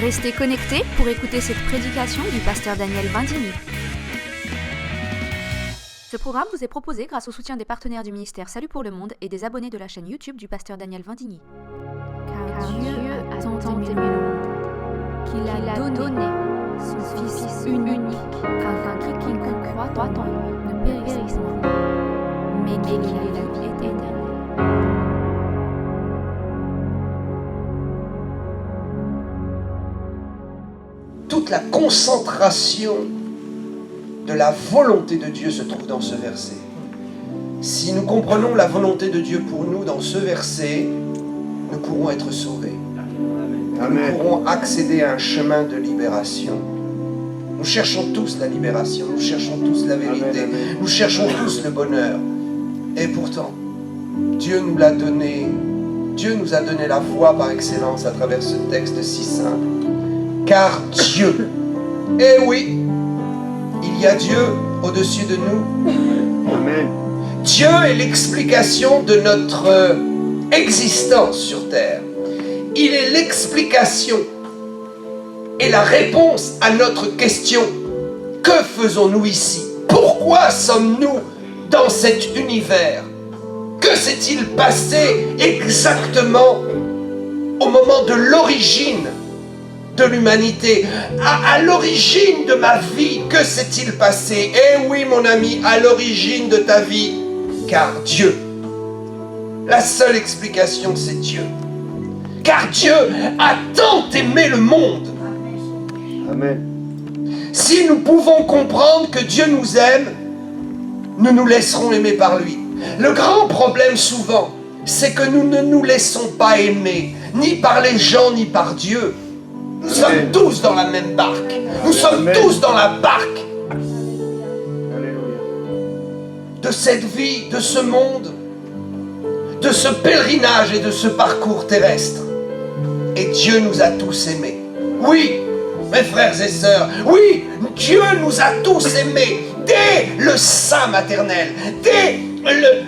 Restez connectés pour écouter cette prédication du pasteur Daniel Vindini. Ce programme vous est proposé grâce au soutien des partenaires du ministère Salut pour le Monde et des abonnés de la chaîne YouTube du pasteur Daniel Vindini. Car Dieu a tant aimé le monde qu'il a donné son Fils unique, afin que quiconque croit en lui ne périsse point, mais qu'il ait la vie éternelle. Toute la concentration de la volonté de Dieu se trouve dans ce verset. Si nous comprenons la volonté de Dieu pour nous dans ce verset, nous pourrons être sauvés. Amen. Nous pourrons accéder à un chemin de libération. Nous cherchons tous la libération, nous cherchons tous la vérité, Amen. Nous cherchons tous le bonheur. Et pourtant, Dieu nous l'a donné. Dieu nous a donné la voie par excellence à travers ce texte si simple. Car Dieu, eh oui, il y a Dieu au-dessus de nous. Amen. Dieu est l'explication de notre existence sur terre. Il est l'explication et la réponse à notre question. Que faisons-nous ici? Pourquoi sommes-nous dans cet univers? Que s'est-il passé exactement au moment de l'origine de l'humanité, à l'origine de ma vie? Que s'est-il passé? Eh oui, mon ami, à l'origine de ta vie, car Dieu. La seule explication, c'est Dieu. Car Dieu a tant aimé le monde. Amen. Si nous pouvons comprendre que Dieu nous aime, nous nous laisserons aimer par lui. Le grand problème souvent, c'est que nous ne nous laissons pas aimer, ni par les gens, ni par Dieu. Nous sommes tous dans la même barque. Nous sommes tous dans la barque de cette vie, de ce monde, de ce pèlerinage et de ce parcours terrestre. Et Dieu nous a tous aimés. Oui, mes frères et sœurs, oui, Dieu nous a tous aimés dès le sein maternel, dès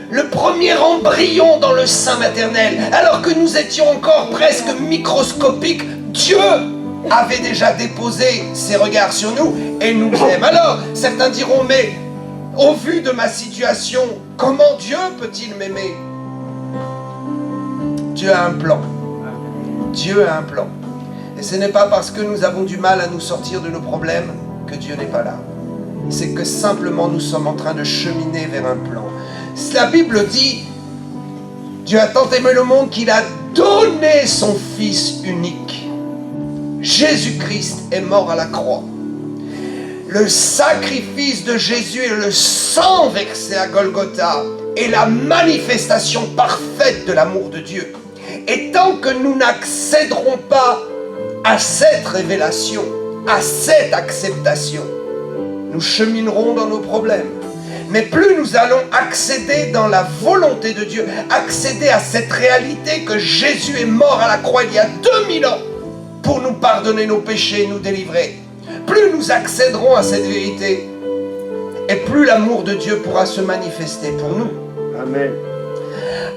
le premier embryon dans le sein maternel, alors que nous étions encore presque microscopiques. Dieu avait déjà déposé ses regards sur nous et nous aime. Alors, certains diront, mais au vu de ma situation, comment Dieu peut-il m'aimer? Dieu a un plan. Dieu a un plan. Et ce n'est pas parce que nous avons du mal à nous sortir de nos problèmes que Dieu n'est pas là. C'est que simplement nous sommes en train de cheminer vers un plan. La Bible dit, Dieu a tant aimé le monde qu'il a donné son Fils unique. Jésus-Christ est mort à la croix. Le sacrifice de Jésus et le sang versé à Golgotha est la manifestation parfaite de l'amour de Dieu. Et tant que nous n'accéderons pas à cette révélation, à cette acceptation, nous cheminerons dans nos problèmes. Mais plus nous allons accéder dans la volonté de Dieu, accéder à cette réalité que Jésus est mort à la croix il y a 2000 ans, pour nous pardonner nos péchés et nous délivrer. Plus nous accéderons à cette vérité, et plus l'amour de Dieu pourra se manifester pour nous. Amen.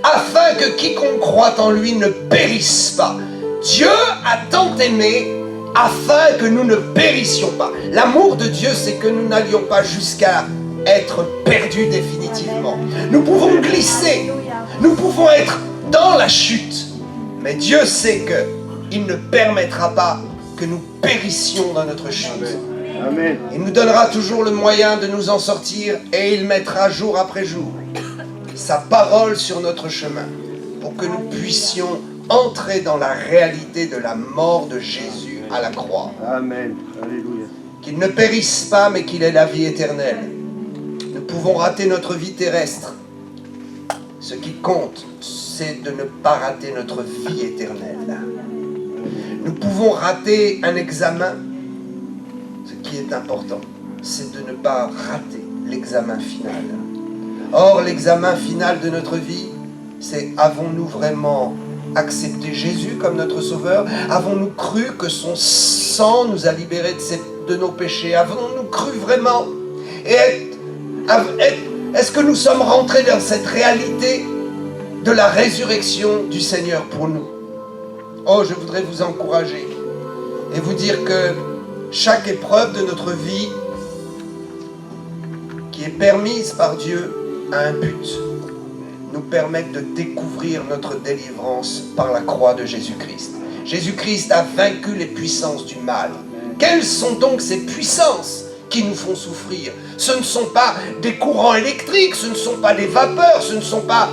Afin que quiconque croit en lui ne périsse pas. Dieu a tant aimé afin que nous ne périssions pas. L'amour de Dieu, c'est que nous n'allions pas jusqu'à être perdus définitivement. Nous pouvons glisser, nous pouvons être dans la chute, mais Dieu sait que il ne permettra pas que nous périssions dans notre chute. Amen. Il nous donnera toujours le moyen de nous en sortir et il mettra jour après jour sa parole sur notre chemin pour que nous puissions entrer dans la réalité de la mort de Jésus à la croix. Amen. Alléluia. Qu'il ne périsse pas mais qu'il ait la vie éternelle. Nous pouvons rater notre vie terrestre. Ce qui compte, c'est de ne pas rater notre vie éternelle. Nous pouvons rater un examen. Ce qui est important, c'est de ne pas rater l'examen final. Or, l'examen final de notre vie, c'est avons-nous vraiment accepté Jésus comme notre Sauveur? Avons-nous cru que son sang nous a libérés de nos péchés? Avons-nous cru vraiment? Et est-ce que nous sommes rentrés dans cette réalité de la résurrection du Seigneur pour nous? Oh, je voudrais vous encourager. et vous dire que chaque épreuve de notre vie qui est permise par Dieu a un but, nous permettre de découvrir notre délivrance par la croix de Jésus-Christ. Jésus-Christ a vaincu les puissances du mal. Quelles sont donc ces puissances qui nous font souffrir? Ce ne sont pas des courants électriques, ce ne sont pas des vapeurs, ce ne sont pas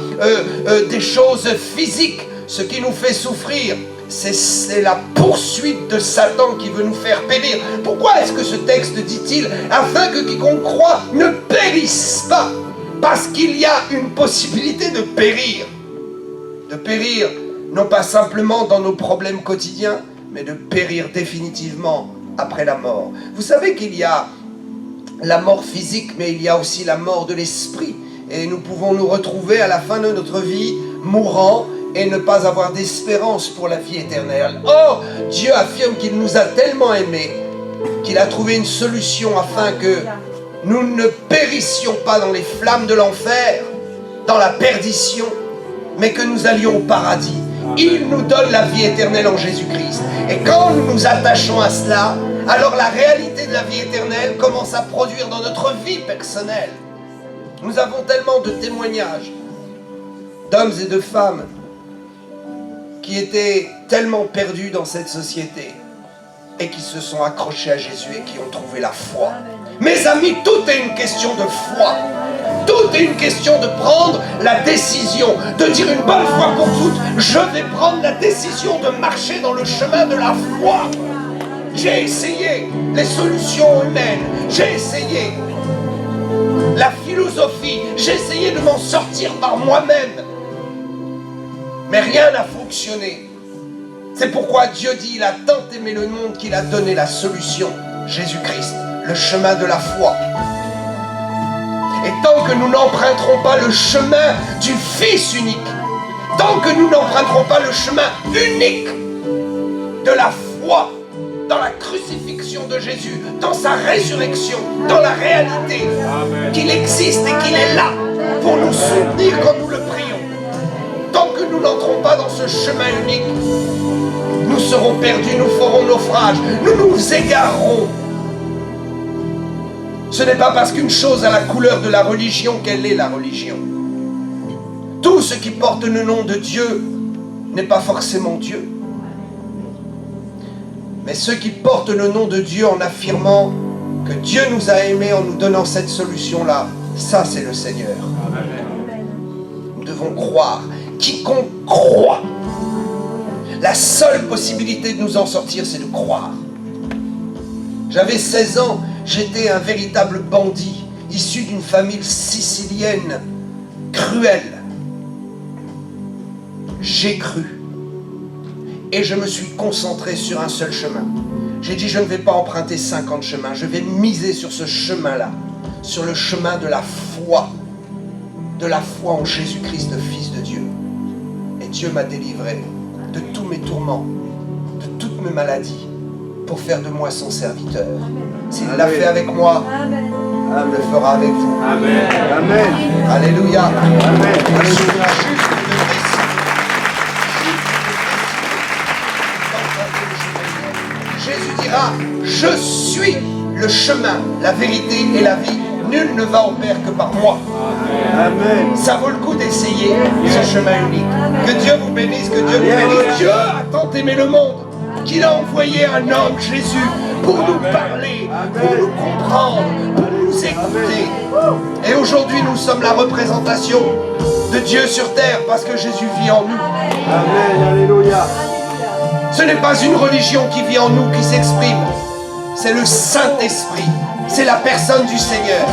des choses physiques. Ce qui nous fait souffrir, c'est la poursuite de Satan qui veut nous faire périr. Pourquoi est-ce que ce texte dit-il « Afin que quiconque croit ne périsse pas » ? Parce qu'il y a une possibilité de périr. De périr, non pas simplement dans nos problèmes quotidiens, mais de périr définitivement après la mort. Vous savez qu'il y a la mort physique, mais il y a aussi la mort de l'esprit. Et nous pouvons nous retrouver à la fin de notre vie, mourant, et ne pas avoir d'espérance pour la vie éternelle. Or, Dieu affirme qu'il nous a tellement aimés, qu'il a trouvé une solution afin que nous ne périssions pas dans les flammes de l'enfer, dans la perdition, mais que nous allions au paradis. Il nous donne la vie éternelle en Jésus-Christ. Et quand nous nous attachons à cela, alors la réalité de la vie éternelle commence à produire dans notre vie personnelle. Nous avons tellement de témoignages d'hommes et de femmes qui étaient tellement perdus dans cette société et qui se sont accrochés à Jésus et qui ont trouvé la foi. Mes amis, tout est une question de foi. Tout est une question de prendre la décision, de dire une bonne fois pour toutes, je vais prendre la décision de marcher dans le chemin de la foi. J'ai essayé les solutions humaines, j'ai essayé la philosophie, j'ai essayé de m'en sortir par moi-même. Mais rien n'a fonctionné. C'est pourquoi Dieu dit, il a tant aimé le monde qu'il a donné la solution, Jésus-Christ, le chemin de la foi. Et tant que nous n'emprunterons pas le chemin du Fils unique, tant que nous n'emprunterons pas le chemin unique de la foi, dans la crucifixion de Jésus, dans sa résurrection, dans la réalité qu'il existe et qu'il est là pour nous soutenir quand nous le prions, tant que nous n'entrons pas dans ce chemin unique, nous serons perdus, nous ferons naufrage, nous nous égarerons. Ce n'est pas parce qu'une chose a la couleur de la religion qu'elle est la religion. Tout ce qui porte le nom de Dieu n'est pas forcément Dieu. Mais ceux qui portent le nom de Dieu en affirmant que Dieu nous a aimés en nous donnant cette solution-là, ça c'est le Seigneur. Nous devons croire. Quiconque croit, la seule possibilité de nous en sortir, c'est de croire. J'avais 16 ans, j'étais un véritable bandit, issu d'une famille sicilienne, cruelle. J'ai cru. Et je me suis concentré sur un seul chemin. J'ai dit, je ne vais pas emprunter 50 chemins, je vais miser sur ce chemin-là, sur le chemin de la foi en Jésus-Christ, le Fils de Dieu. Et Dieu m'a délivré de tous mes tourments, de toutes mes maladies, pour faire de moi son serviteur. S'il l'a fait avec moi, il le fera avec vous. Amen. Amen. Alléluia. Amen. Jésus dira, je suis le chemin, la vérité et la vie. Nul ne va au Père que par moi. Amen. Ça vaut le coup d'essayer ce chemin unique. Que Dieu vous bénisse, que Dieu vous bénisse. Dieu a tant aimé le monde qu'il a envoyé un homme, Jésus, pour nous parler, pour nous comprendre, pour nous écouter. Et aujourd'hui, nous sommes la représentation de Dieu sur terre parce que Jésus vit en nous. Amen. Alléluia. Ce n'est pas une religion qui vit en nous, qui s'exprime. C'est le Saint-Esprit. C'est la personne du Seigneur.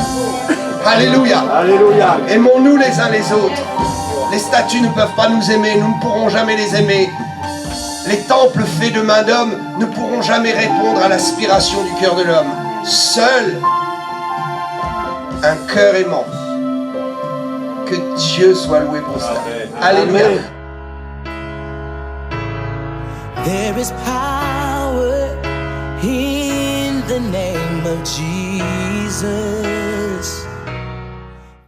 Alléluia. Alléluia. Aimons-nous les uns les autres. Les statues ne peuvent pas nous aimer, nous ne pourrons jamais les aimer. Les temples faits de main d'homme ne pourront jamais répondre à l'aspiration du cœur de l'homme. Seul un cœur aimant. Que Dieu soit loué pour cela. Alléluia. There is power in the name of Jesus.